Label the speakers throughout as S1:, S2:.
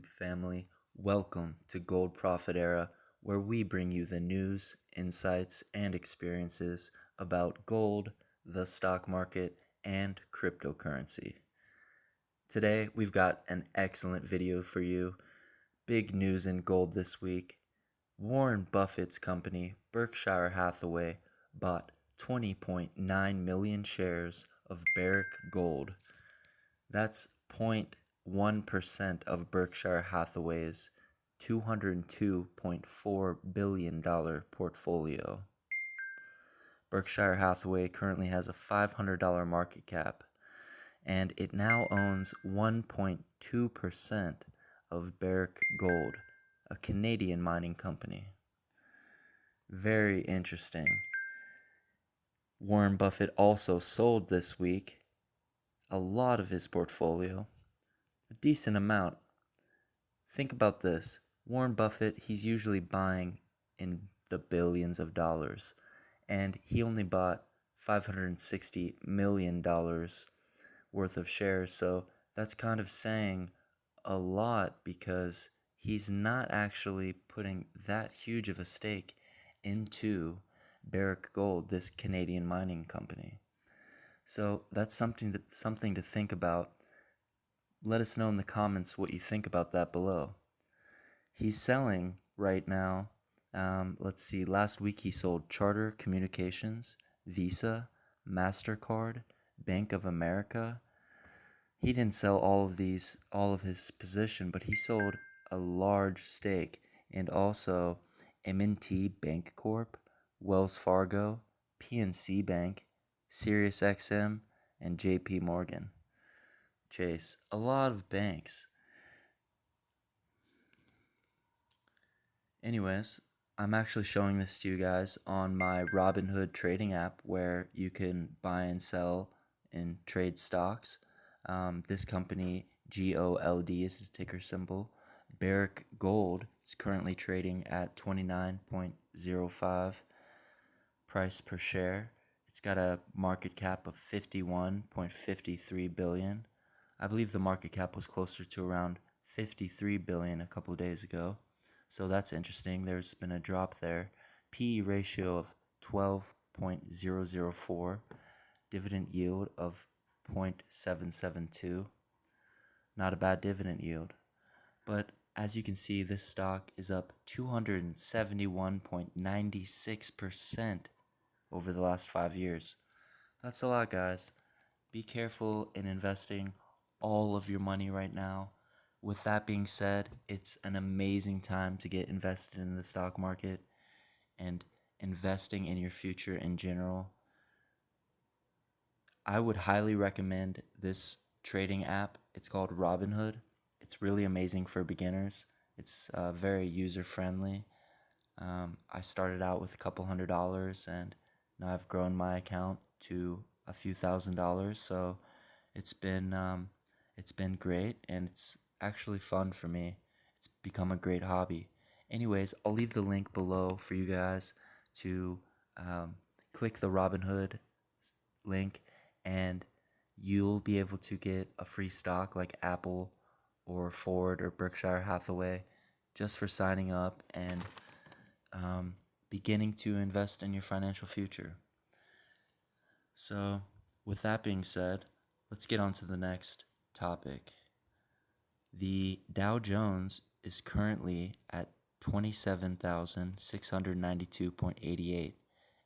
S1: YouTube family. Welcome to Gold Profit Era, where we bring you the news, insights, and experiences about gold, the stock market, and cryptocurrency. Today, we've got an excellent video for you. Big news in gold this week. Warren Buffett's company, Berkshire Hathaway, bought 20.9 million shares of Barrick Gold. That's 0.1% of Berkshire Hathaway's $202.4 billion portfolio. Berkshire Hathaway currently has a $500 market cap, and it now owns 1.2% of Barrick Gold, a Canadian mining company. Very interesting. Warren Buffett also sold this week a lot of his portfolio, a decent amount. Think about this. Warren Buffett, he's usually buying in the billions of dollars, and he only bought $560 million worth of shares, so that's kind of saying a lot because he's not actually putting that huge of a stake into Barrick Gold, this Canadian mining company. So that's something to think about. Let us know in the comments what you think about that below. He's selling right now. Let's see. Last week he sold Charter Communications, Visa, MasterCard, Bank of America. He didn't sell all of his position, but he sold a large stake, and also M&T Bank Corp, Wells Fargo, PNC Bank, SiriusXM, and JP Morgan Chase. A lot of banks. Anyways, I'm actually showing this to you guys on my Robinhood trading app where you can buy and sell and trade stocks. This company, GOLD is the ticker symbol. Barrick Gold is currently trading at 29.05 price per share. It's got a market cap of 51.53 billion. I believe the market cap was closer to around 53 billion a couple of days ago. So that's interesting. There's been a drop there. PE ratio of 12.004. Dividend yield of 0.772. Not a bad dividend yield. But as you can see, this stock is up 271.96% over the last 5 years. That's a lot, guys. Be careful in investing all of your money right now. With that being said, it's an amazing time to get invested in the stock market and investing in your future in general. I would highly recommend this trading app. It's called Robinhood. It's really amazing for beginners. It's very user-friendly. I started out with a couple $100, and now I've grown my account to a few $1,000s. So it's been great, and it's actually fun for me. It's become a great hobby. Anyways, I'll leave the link below for you guys to click the Robinhood link, and you'll be able to get a free stock like Apple or Ford or Berkshire Hathaway just for signing up and beginning to invest in your financial future. So with that being said, let's get on to the next topic. The Dow Jones is currently at 27,692.88.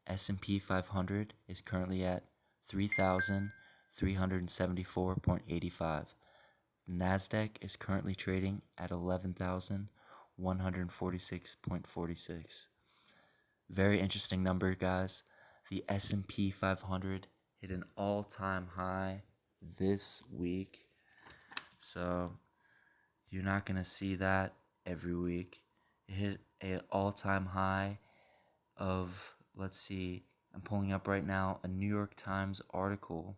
S1: S&P 500 is currently at 3,374.85. NASDAQ is currently trading at 11,146.46. Very interesting number, guys. The S&P 500 hit an all-time high this week. So you're not going to see that every week. It hit an all-time high of, let's see, I'm pulling up right now a New York Times article.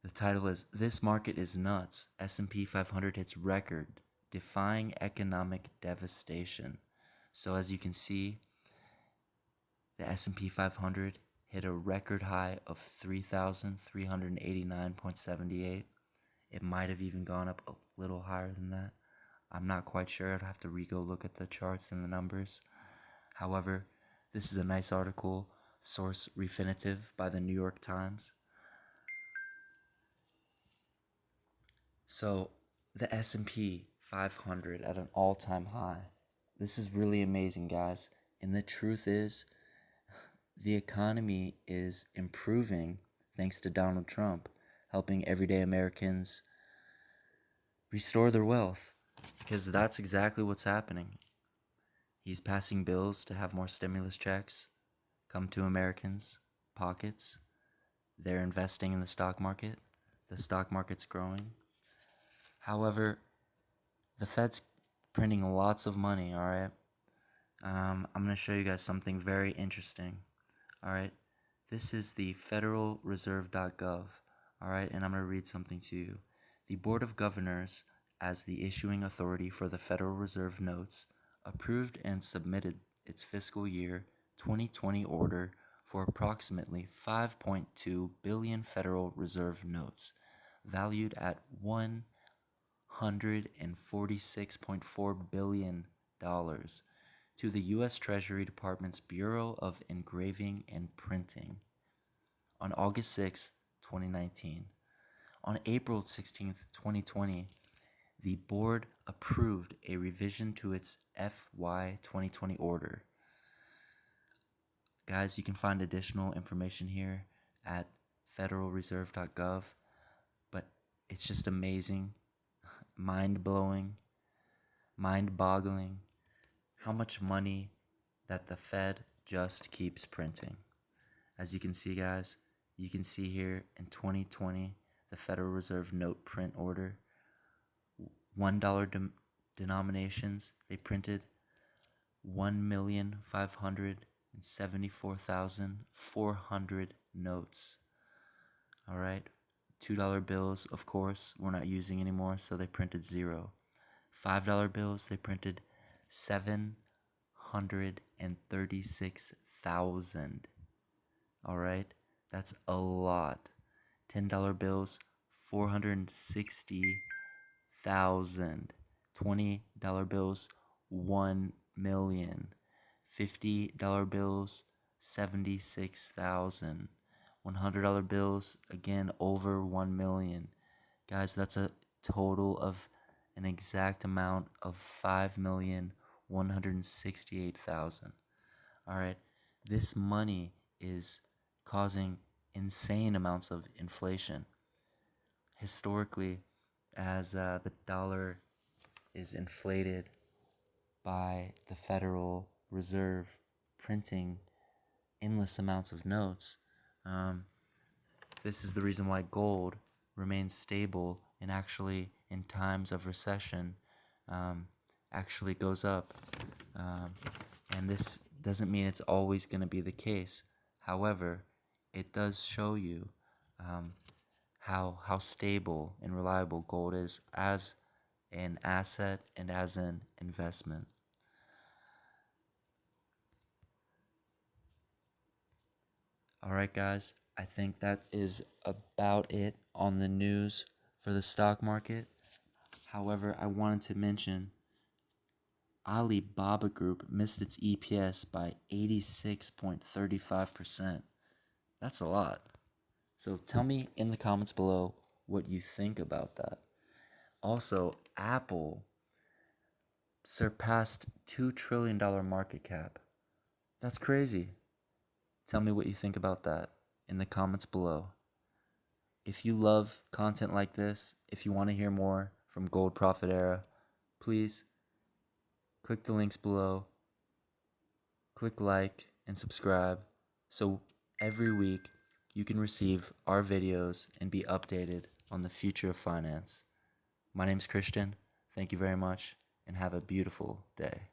S1: The title is, "This Market is Nuts. S&P 500 hits record, defying economic devastation." So as you can see, the S&P 500 hit a record high of 3,389.78. It might have even gone up a little higher than that. I'm not quite sure. I'd have to re-go look at the charts and the numbers. However, this is a nice article, source Refinitiv by the New York Times. So the S&P 500 at an all-time high. This is really amazing, guys. And the truth is, the economy is improving thanks to Donald Trump, helping everyday Americans restore their wealth, because that's exactly what's happening. He's passing bills to have more stimulus checks come to Americans' pockets. They're investing in the stock market. The stock market's growing. However, the Fed's printing lots of money, all right? I'm going to show you guys something very interesting, all right? This is the federalreserve.gov, all right? And I'm going to read something to you. The Board of Governors, as the issuing authority for the Federal Reserve notes, approved and submitted its fiscal year 2020 order for approximately 5.2 billion Federal Reserve notes, valued at $146.4 billion to the U.S. Treasury Department's Bureau of Engraving and Printing on August 6, 2019. On April 16, 2020, the board approved a revision to its FY 2020 order. Guys, you can find additional information here at federalreserve.gov, but it's just amazing, mind-blowing, mind-boggling how much money that the Fed just keeps printing. As you can see, guys, you can see here in 2020, the Federal Reserve note print order, $1 denominations, they printed 1,574,400 notes. All right, $2 bills, of course, we're not using anymore, so they printed 0. $5 bills, they printed 736,000. All right, that's a lot. $10 bills, 460,000. $20 bills, 1 million. $50 bills, 76,000. $100 bills, again, over 1 million. Guys, that's a total of an exact amount of 5,168,000. All right, this money is causing insane amounts of inflation. Historically, as the dollar is inflated by the Federal Reserve printing endless amounts of notes, this is the reason why gold remains stable and actually in times of recession actually goes up. And this doesn't mean it's always going to be the case. However, it does show you how stable and reliable gold is as an asset and as an investment. Alright guys, I think that is about it on the news for the stock market. However, I wanted to mention Alibaba Group missed its EPS by 86.35%. That's a lot. So tell me in the comments below what you think about that. Also, Apple surpassed $2 trillion market cap. That's crazy. Tell me what you think about that in the comments below. If you love content like this, if you want to hear more from Gold Profit Era, please click the links below, click like and subscribe so every week you can receive our videos and be updated on the future of finance. My name's Christian. Thank you very much and have a beautiful day.